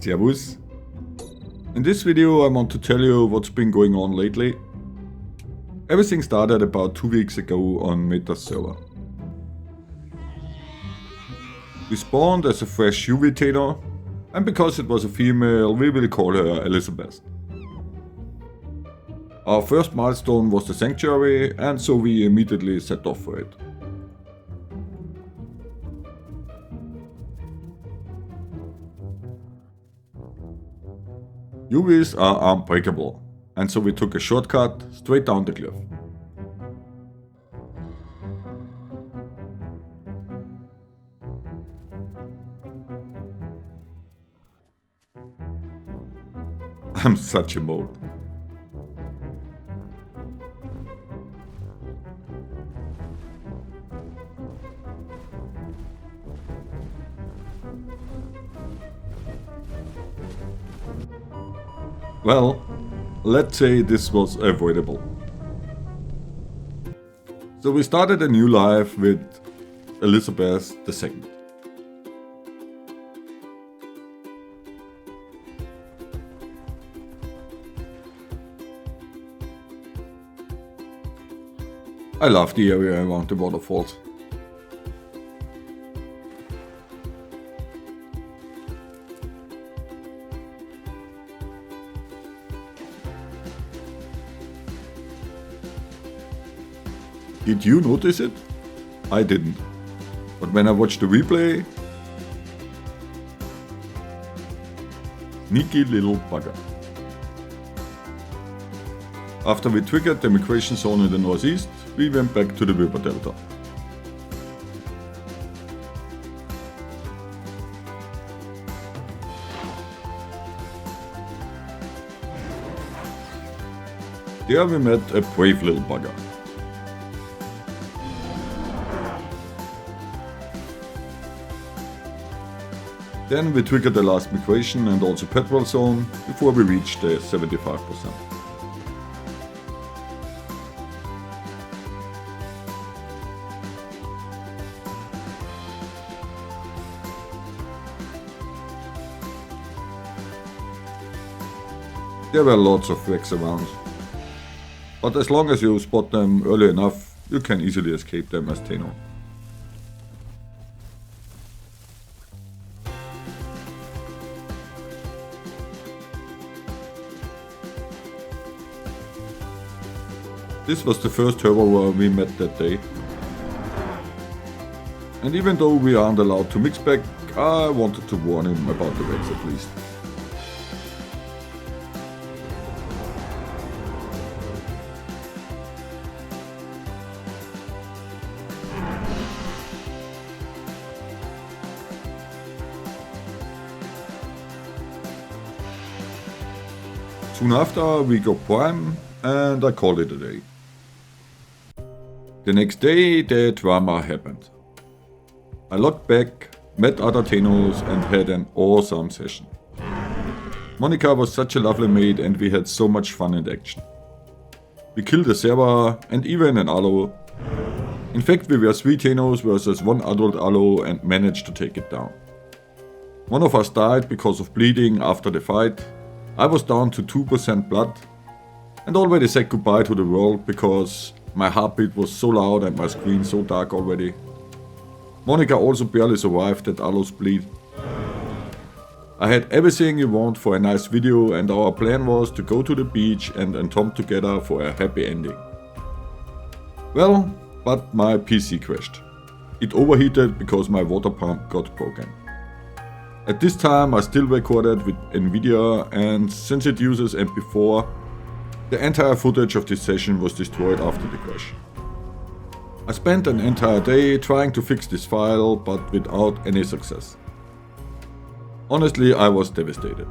Servus. In this video I want to tell you what's been going on lately. Everything started about 2 weeks ago on Meta's server. We spawned as a fresh UV teno, and because it was a female we will call her Elizabeth. Our first milestone was the sanctuary, and so we immediately set off for it. UVs are unbreakable, and so we took a shortcut straight down the cliff. I'm such a mole. Well, let's say this was avoidable. So we started a new life with Elizabeth II. I love the area around the waterfalls. Did you notice it? I didn't. But when I watched the replay... Sneaky little bugger. After we triggered the migration zone in the northeast, we went back to the river delta. There we met a brave little bugger. Then we triggered the last migration and also petrol zone before we reached the 75%. There were lots of wrecks around, but as long as you spot them early enough, you can easily escape them as teno. This was the first herbivore we met that day. And even though we aren't allowed to mix back, I wanted to warn him about the wrecks at least. Soon after we got prime and I called it a day. The next day the drama happened. I logged back, met other tenos and had an awesome session. Monica was such a lovely mate and we had so much fun in action. We killed a server and even an aloe. In fact we were 3 tenos versus 1 adult aloe and managed to take it down. One of us died because of bleeding after the fight. I was down to 2% blood and already said goodbye to the world because my heartbeat was so loud and my screen so dark already. Monica also barely survived that aloe's bleed. I had everything you want for a nice video and our plan was to go to the beach and entomb together for a happy ending. Well, but my PC crashed. It overheated because my water pump got broken. At this time I still recorded with Nvidia and since it uses MP4, the entire footage of this session was destroyed after the crash. I spent an entire day trying to fix this file, but without any success. Honestly, I was devastated.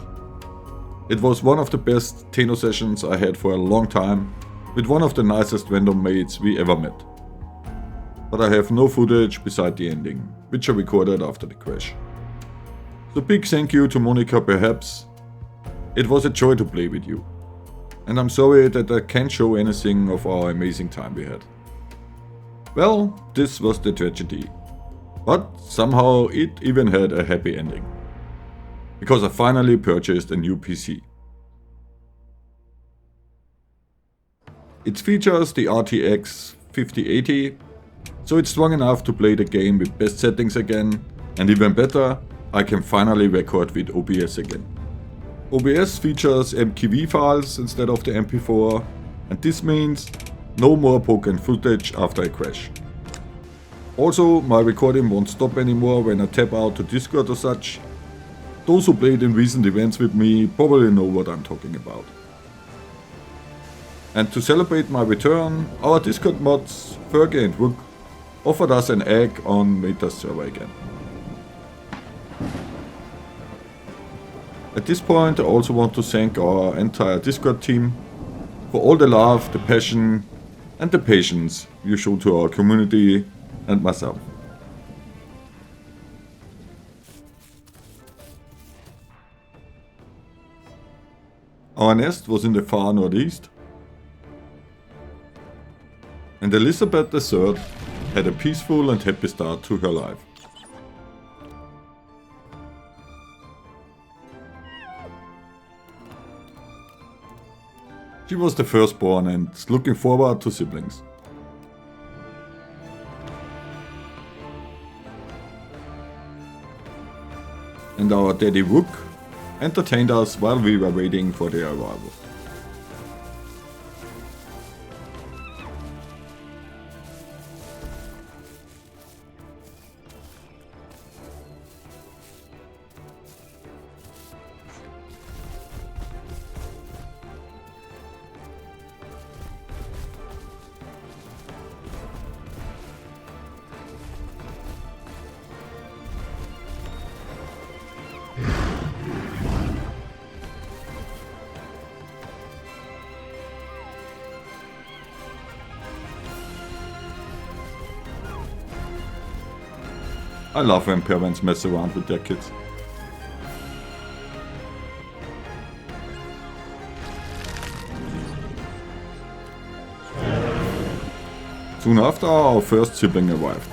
It was one of the best teno sessions I had for a long time, with one of the nicest random mates we ever met. But I have no footage beside the ending, which I recorded after the crash. So big thank you to Monica perhaps. It was a joy to play with you. And I'm sorry that I can't show anything of our amazing time we had. Well, this was the tragedy. But somehow it even had a happy ending. because I finally purchased a new PC. It features the RTX 5080, so it's strong enough to play the game with best settings again, and even better, I can finally record with OBS again. OBS features MKV files instead of the MP4, and this means no more broken footage after a crash. Also, my recording won't stop anymore when I tap out to Discord or such. Those who played in recent events with me probably know what I'm talking about. And to celebrate my return, our Discord mods, Fergie and Wook, offered us an egg on Meta's server again. At this point, I also want to thank our entire Discord team for all the love, the passion and the patience you show to our community and myself. Our nest was in the far northeast, and Elizabeth III had a peaceful and happy start to her life. She was the firstborn and looking forward to siblings. And our daddy Wook entertained us while we were waiting for their arrival. I love when parents mess around with their kids. Soon after, our first sibling arrived.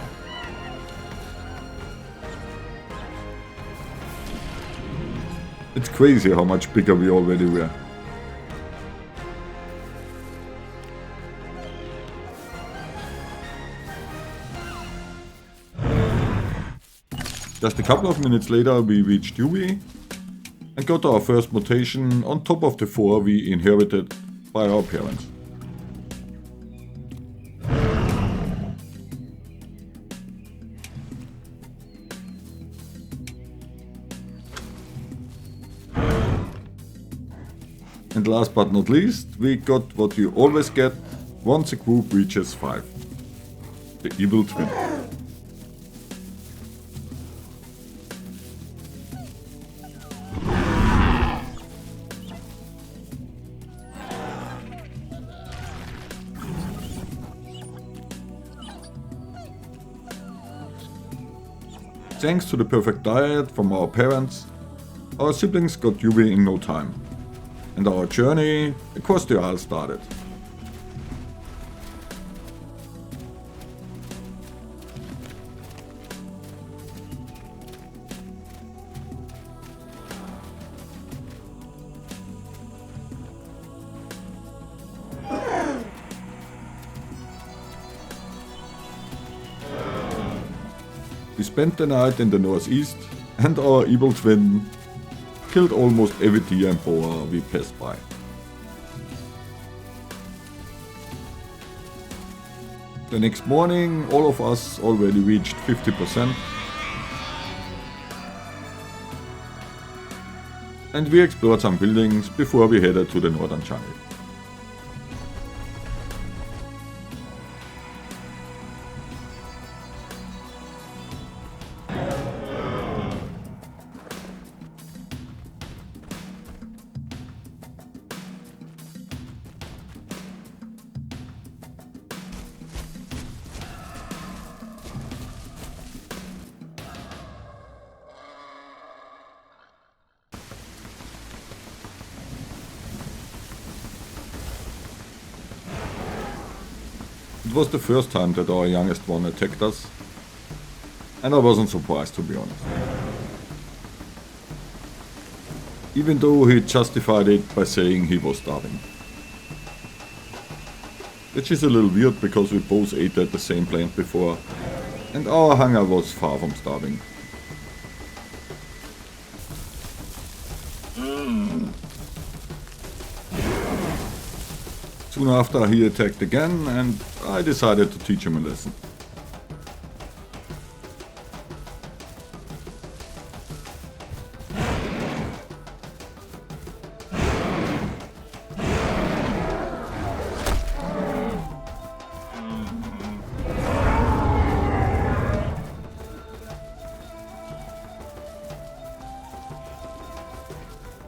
It's crazy how much bigger we already were. Just a couple of minutes later we reached UV and got our first mutation on top of the 4 we inherited by our parents. And last but not least, we got what you always get once a group reaches 5. The evil twin. Thanks to the perfect diet from our parents, our siblings got UV in no time, and our journey across the Isle started. We spent the night in the northeast, and our evil twin killed almost every deer and boar we passed by. The next morning, all of us already reached 50%, and we explored some buildings before we headed to the northern jungle. It was the first time that our youngest one attacked us, and I wasn't surprised, to be honest. even though he justified it by saying he was starving. Which is a little weird because we both ate at the same plant before, and our hunger was far from starving. Soon after he attacked again, and I decided to teach him a lesson.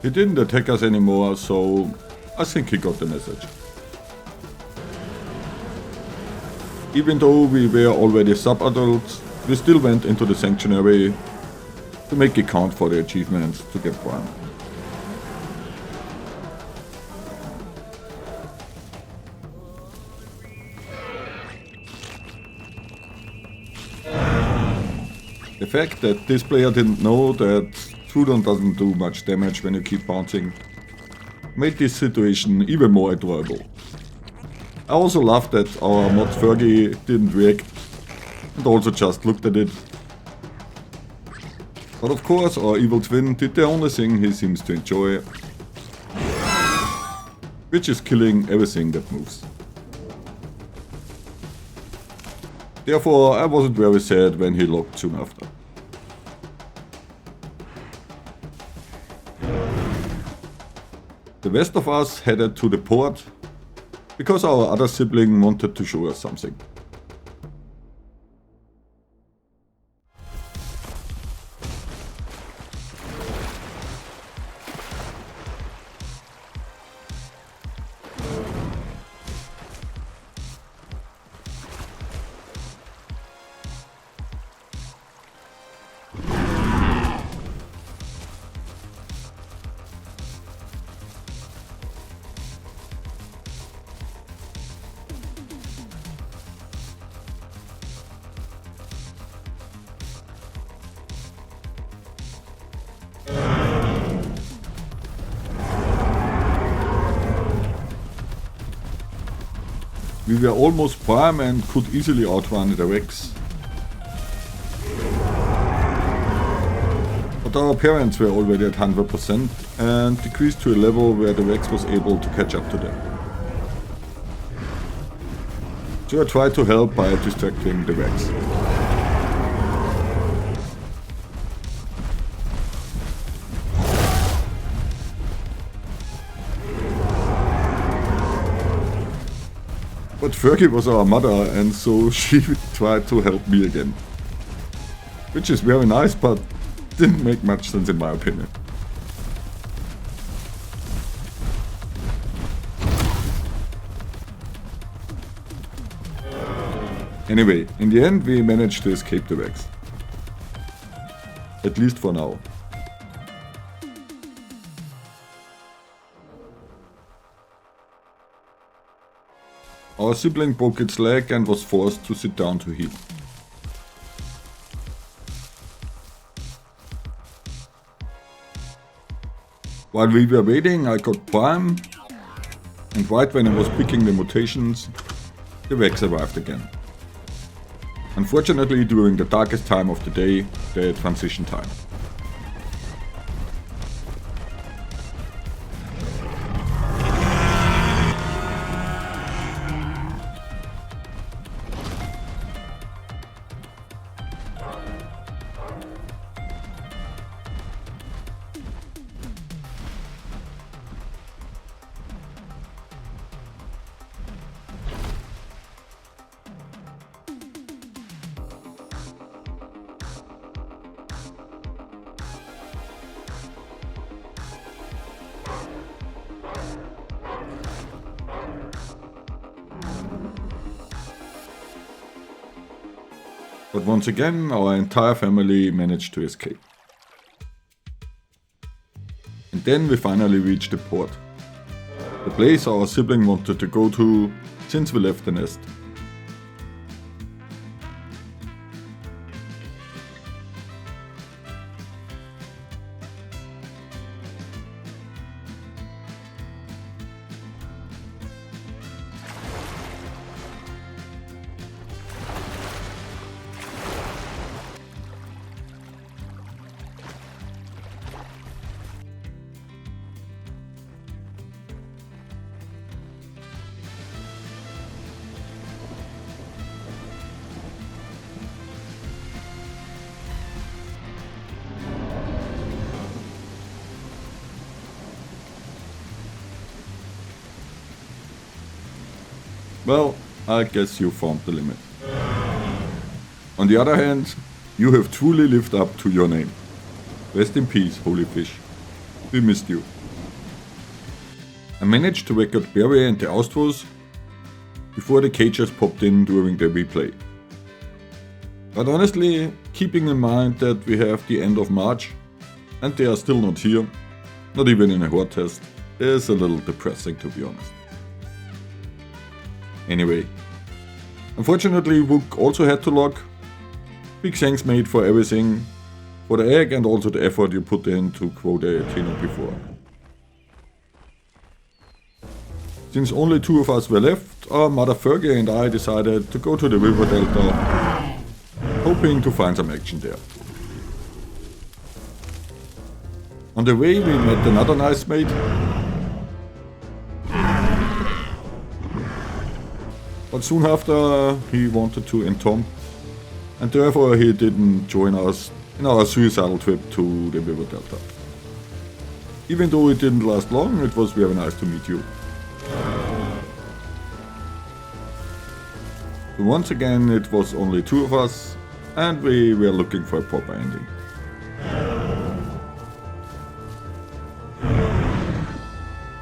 He didn't attack us anymore, so I think he got the message. Even though we were already sub-adults, we still went into the sanctuary to make it count for the achievements to get Prime. The fact that this player didn't know that Wooten doesn't do much damage when you keep bouncing made this situation even more adorable. I also love that our mod Fergie didn't react and also just looked at it. But of course our evil twin did the only thing he seems to enjoy, which is killing everything that moves. Therefore I wasn't very sad when he logged soon after. The rest of us headed to the port because our other sibling wanted to show us something. We were almost prime and could easily outrun the Rex. But our parents were already at 100% and decreased to a level where the Rex was able to catch up to them. So I tried to help by distracting the Rex. But Fergie was our mother, and so she tried to help me again. Which is very nice, but didn't make much sense in my opinion. Anyway, in the end we managed to escape the Rex. At least for now. Our sibling broke its leg and was forced to sit down to heal. While we were waiting, I got Prime, and right when I was picking the mutations, the Rex arrived again. Unfortunately, during the darkest time of the day, the transition time. But once again, our entire family managed to escape. And then we finally reached the port. The place our sibling wanted to go to since we left the nest. Well, I guess you found the limit. On the other hand, you have truly lived up to your name. Rest in peace, holy fish. We missed you. I managed to record Barry and the Austros before the cages popped in during the replay. But honestly, keeping in mind that we have the end of March and they are still not here, not even in a horde test, is a little depressing, to be honest. Anyway, unfortunately Wook also had to log. Big thanks mate for everything, for the egg and also the effort you put in to grow the teno before. Since only 2 of us were left, our mother Fergie and I decided to go to the river delta, hoping to find some action there. On the way we met another nice mate. But soon after he wanted to entomb, and therefore he didn't join us in our suicidal trip to the river delta. Even though it didn't last long, it was very nice to meet you. So once again it was only 2 of us, and we were looking for a proper ending.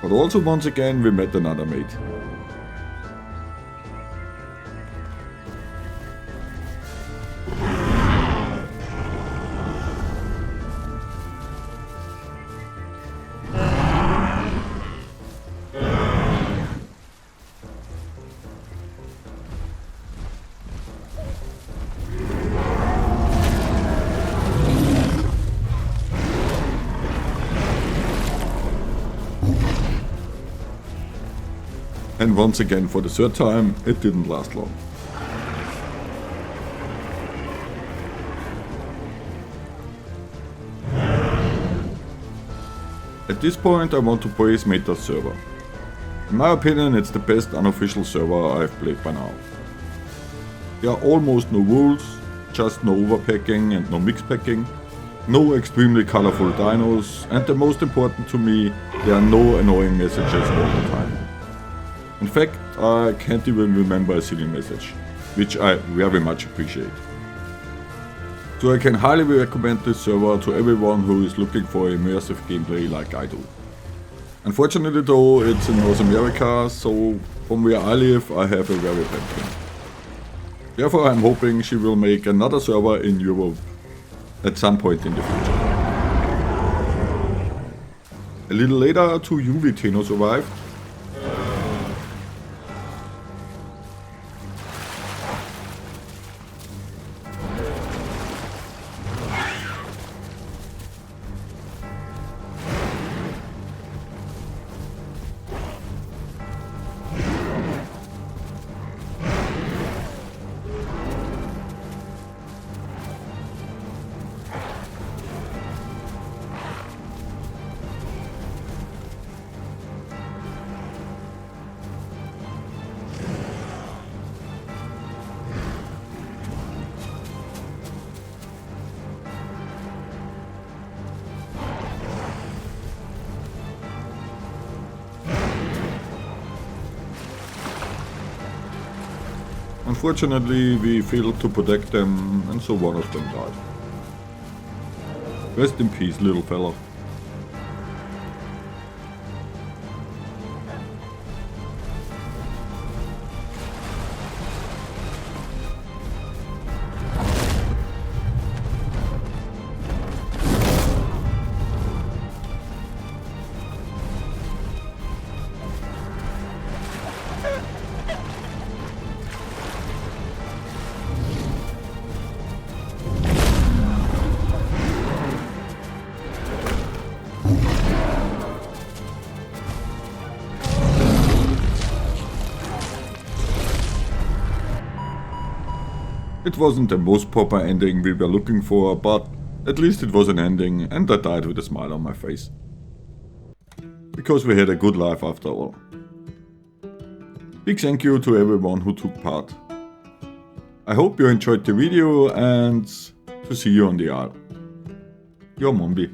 But also once again we met another mate. And once again for the 3rd time, it didn't last long. At this point I want to praise Meta's server. In my opinion it's the best unofficial server I've played by now. There are almost no rules, just no overpacking and no mix packing, no extremely colorful dinos, and the most important to me, there are no annoying messages all the time. In fact, I can't even remember a silly message, which I very much appreciate. So I can highly recommend this server to everyone who is looking for immersive gameplay like I do. Unfortunately though, it's in North America, so from where I live I have a very bad ping. Therefore I'm hoping she will make another server in Europe at some point in the future. A little later 2 UV tenos arrived. Unfortunately, we failed to protect them, and so one of them died. Rest in peace, little fella. It wasn't the most proper ending we were looking for, but at least it was an ending and I died with a smile on my face. Because we had a good life after all. Big thank you to everyone who took part. I hope you enjoyed the video and to see you on the Isle. Your Mombi.